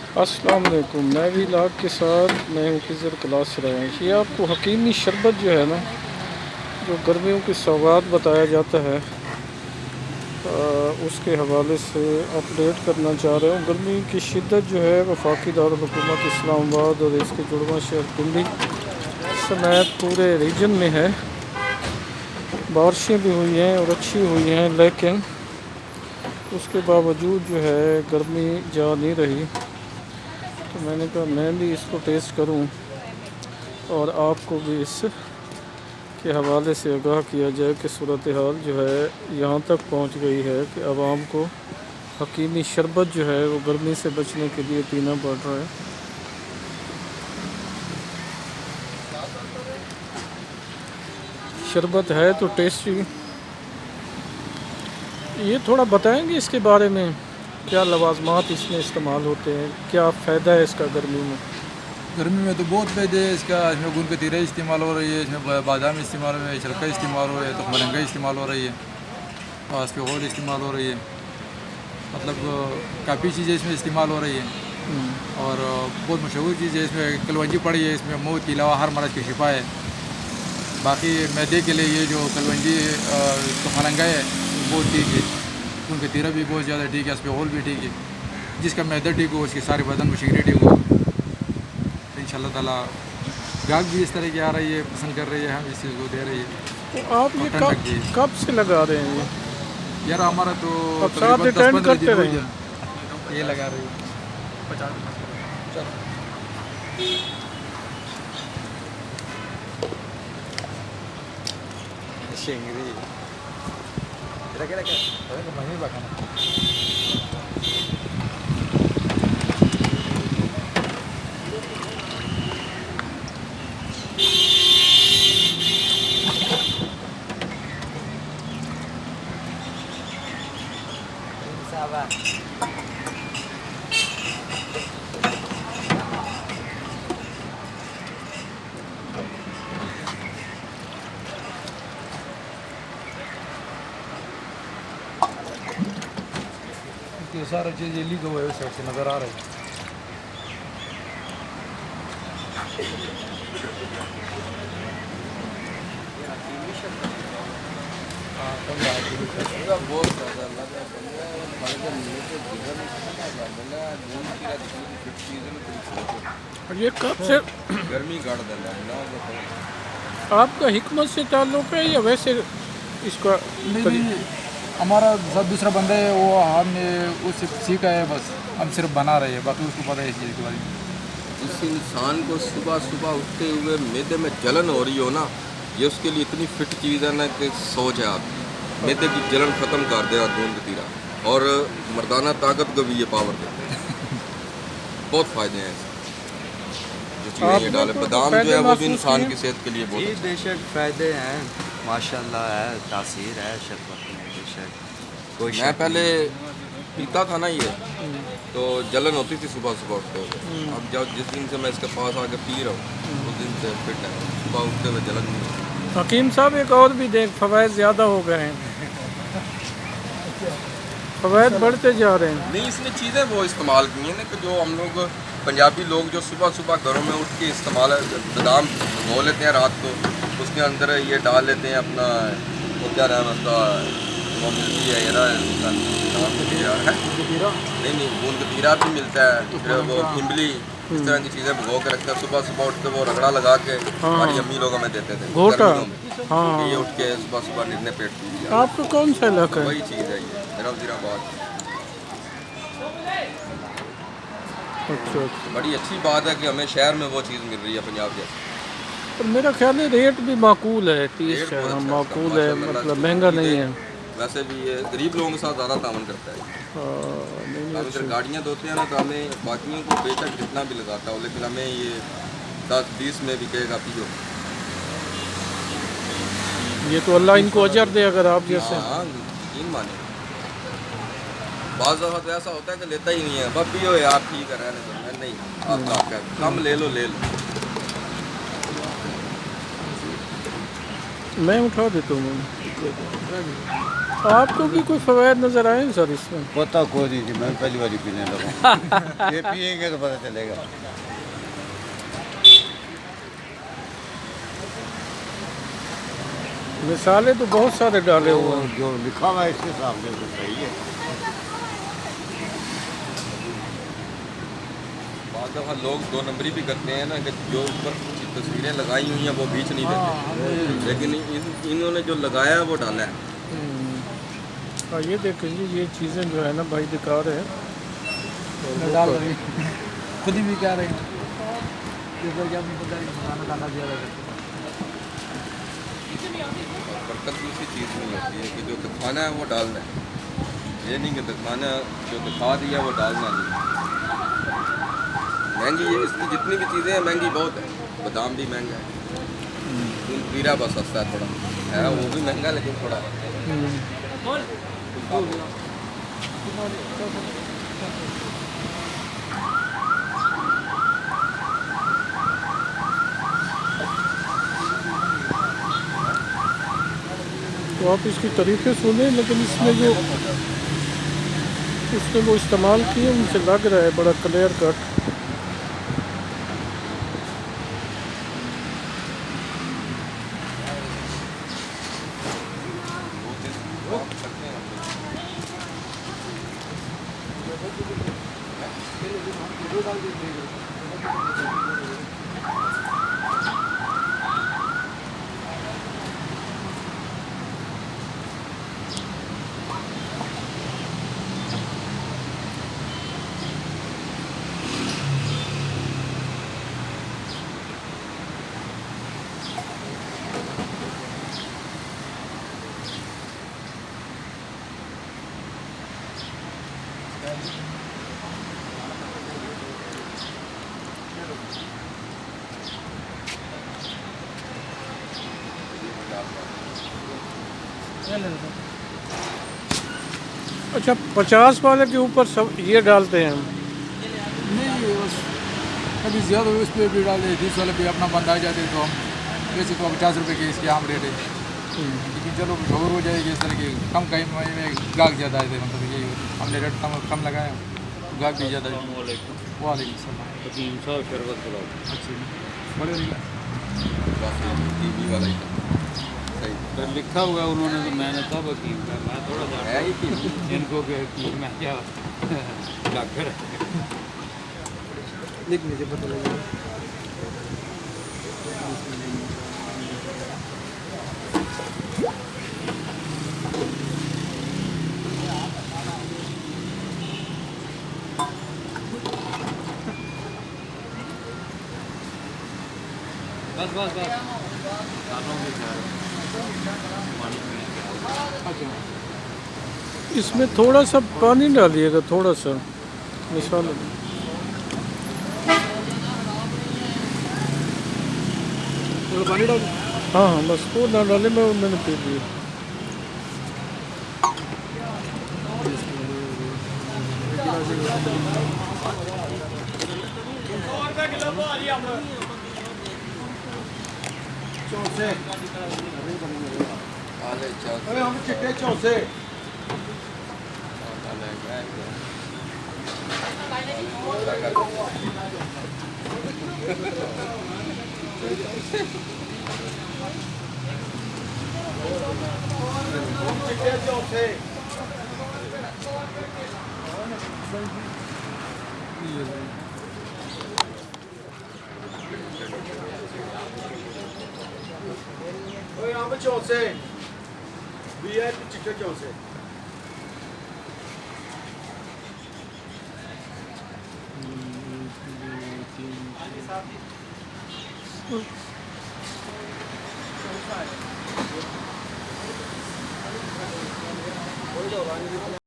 अस्सलाम वालेकुम। मैं भी लाग के साथ मैं हूँ किज़र क्लास रहा हूँ। ये आपको हकीमी शरबत जो है ना, जो गर्मियों की सौगात बताया जाता है, उसके हवाले से अपडेट करना चाह रहे हूँ। गर्मी की शिद्दत जो है वफाकी दारुल हुकूमत इस्लामाबाद और इसके जुड़वा शहर दिल्ली समेत पूरे रीजन में है। बारिशें भी हुई हैं और अच्छी हुई हैं, लेकिन उसके बावजूद जो है गर्मी जा नहीं रही। तो मैंने कहा मैं भी इसको टेस्ट करूं और आपको भी इस के हवाले से आगाह किया जाए कि सूरत हाल जो है यहाँ तक पहुँच गई है कि आवाम को हकीमी शरबत जो है वो गर्मी से बचने के लिए पीना पड़ रहा है। शरबत है तो टेस्टी। ये थोड़ा बताएंगे इसके बारे में, क्या लवाजमात इसमें इस्तेमाल होते हैं, क्या फ़ायदा है इसका गर्मी में? गर्मी में तो बहुत फ़ायदे है इसका। इसमें गूंद कतीरा इस्तेमाल हो रही है, इसमें बादाम इस्तेमाल हो रही है, शलका इस्तेमाल हो रही है, तो मरंगा इस्तेमाल हो रही है, और इसके और इस्तेमाल हो रही है। मतलब काफ़ी चीज़ें इसमें इस्तेमाल हो रही है। और बहुत मशहूर चीज़ है इसमें कलवंजी पड़ी है। इसमें मौत के अलावा हर मरज़ की शिफा है। बाकी मैदे के लिए ये जो कलवंजी तो मरंगा है बहुत ठीक है। गूंद कतीरा भी बहुत ज़्यादा ठीक है, इस पर और भी ठीक है। जिसका मैदा ठीक हो उसके सारे बदन में शिकरी ठीक हो। इंशाल्लाह ताला गाहक भी इस तरह की आ रही है, पसंद कर रही है, हम इस चीज़ को दे रही है। तो आप ये और ठंडक की कब से लगा रहे हैं? यार हमारा तो अब साथ तकरीबन अटेंड 10-15 करते दिन हो रहेंगे। गया ये लगा रही है। 50 चलो शेंगरी kira-kira kembangnya bakal sabar. ये सारा चीज़ ये लिखा हुआ है, उस साइड से नज़र आ रहा है। और ये कब से गर्मी काट देता है ना। आपका हिकमत से ताल्लुक़ है या वैसे इसका? नहीं, हमारा सब दूसरा बंदा है, वो हमने उससे सीखा है, बस हम सिर्फ बना रहे हैं, बाकी उसको पता है इस चीज़ के बारे में। जिस इंसान को सुबह सुबह उठते हुए मैदे में जलन हो रही हो ना, ये उसके लिए इतनी फिट चीज़ है ना कि सोच है आप मैदे की जलन ख़त्म कर देगा गूंद कतीरा, और मर्दाना ताकत को भी ये पावर देता है। बहुत फ़ायदे हैं जो चीज़ें ये डाले। बादाम जो है वो भी इंसान की सेहत के लिए बहुत जी अच्छा बेशक फ़ायदे हैं, माशाल्लाह है, तासीर है शरबत में बेशक कोई है। मैं शक पहले नहीं। पीता था ना ये, तो जलन होती थी सुबह सुबह उठते हुए। अब जब जिस दिन से मैं इसके पास आके पी रहा हूँ उस दिन से फिट है, सुबह उठते हुए जलन नहीं होती। हकीम साहब एक और भी देख, फ़वाइद ज़्यादा हो गए हैं, फ़वाइद बढ़ते जा रहे हैं। नहीं, इसने चीज़ें वो इस्तेमाल की हैं ना कि जो हम लोग पंजाबी लोग जो सुबह सुबह घरों में उठ के इस्तेमाल बादाम भिगो लेते हैं रात को, उसके अंदर ये डाल लेते हैं अपना, वो क्या नाम है उसका, वो मिलती है यार उसका नाम मुझे याद है। नहीं, गूंद कतीरा भी मिलता है, फिर वो इमली, इस तरह की चीज़ें भिगो के रखते हैं। सुबह सुबह उठ के वो रगड़ा लगा के हमारी अम्मी लोग हमें देते थे घोटा। गर्मियों में। हाँ, ये उठ के सुबह सुबह निर्णय पेट पी लिया। आपको कौन सा इलाका है? वही चीज़ है ये मेरा वज़ीराबाद। अच्छा। बड़ी अच्छी बात है कि हमें शहर में वो चीज़ मिल रही है पंजाब जैसे। तो मेरा ख्याल है रेट भी माकूल है, 30 रेट बहुत अच्छा है माकूल इसका, है, माशाल्लाह। मतलब महंगा नहीं है। वैसे भी ये गरीब लोगों के साथ ज़्यादा तावन करता है। नहीं, हम इधर गाड़ियाँ धोते हैं ना, तो हमें बाकियों को बेशक कितना भी लगाता हो, लेकिन हमें ये 10-20 में बिकेगा पियो। ये तो अल्लाह इनको अजर दे अगर आप जैसे। हाँ, यकीन माने। बाज़ दफ़ा तो ऐसा होता है कि लेता ही नहीं है, बस पियो यार ठीक है रहने दो। मैं नहीं, आपका क्या कम ले लो। मैं उठा देता हूँ। आपको भी कोई फ़वाद नज़र आए हैं सर इसमें? पता कोई नहीं जी, मैं पहली बार पीने लगा। ये पिएंगे तो पता चलेगा। मिसालें तो बहुत सारे डाले हुए और हैं। जो लिखा हुआ है इसके सामने तो सही है। बाद दफ़ा लोग दो नंबरी भी करते हैं ना कि जो ऊपर तस्वीरें लगाई हुई हैं वो बीच नहीं देते, लेकिन इन्होंने जो लगाया है वो डाला है। हाँ ये देखें जी, ये चीज़ें जो है ना भाई दिखा रहे हैं। डाल रही खुद ही भी क्या रहे हैं ये कोई क्या नहीं पता नहीं खाना डालना ज़्यादा करते बरकत दूसरी चीज़ नहीं होती है कि जो दिखाना है वो डालना है, ये नहीं कि दिखाना जो दिखा दिया वो डालना नहीं। महंगी है इसकी, जितनी भी चीज़ें हैं महंगी बहुत है। बादाम भी महंगा है, खून पीरा बस सस्ता है, थोड़ा है वो भी महंगा लेकिन थोड़ा तो आप इसकी तरीक़े सुने, लेकिन इसमें जो उसने वो इस्तेमाल किए उनसे लग रहा है बड़ा क्लियर कट। अच्छा, 50 वाले के ऊपर सब ये डालते हैं हम। नहीं बस कभी ज़्यादा उस पर भी डाल देते 20 वाले पे अपना बंद आ जाते तो हम वैसे तो 50 रुपये के इसके आम रेट है, लेकिन चलो और हो जाएगी इस तरह की कम कहीं में गाहक ज़्यादा आए थे, मतलब यही हमने रेट कम लगाया गाहक भी ज़्यादा। वालेकुम सलाम शरबत बुलाओ। अच्छा बड़े टीवी वाला ही था। सही तो लिखा हुआ है उन्होंने, तो मैंने तब की मैं थोड़ा सा है ही कि इनको कि मैं क्या डॉक्टर लिख लीजिए पता लगेगा। बस बस बस खानों के पानी पीने के अच्छा इसमें थोड़ा सा पानी डालिएगा, थोड़ा सा मिसाल। थोड़ा पानी डाल हाँ हाँ बस वो ना डाले, मैंने पी लिया। काले चावल हम चिट्टे चौसे हम चौसे VIP चिट्टे चौसे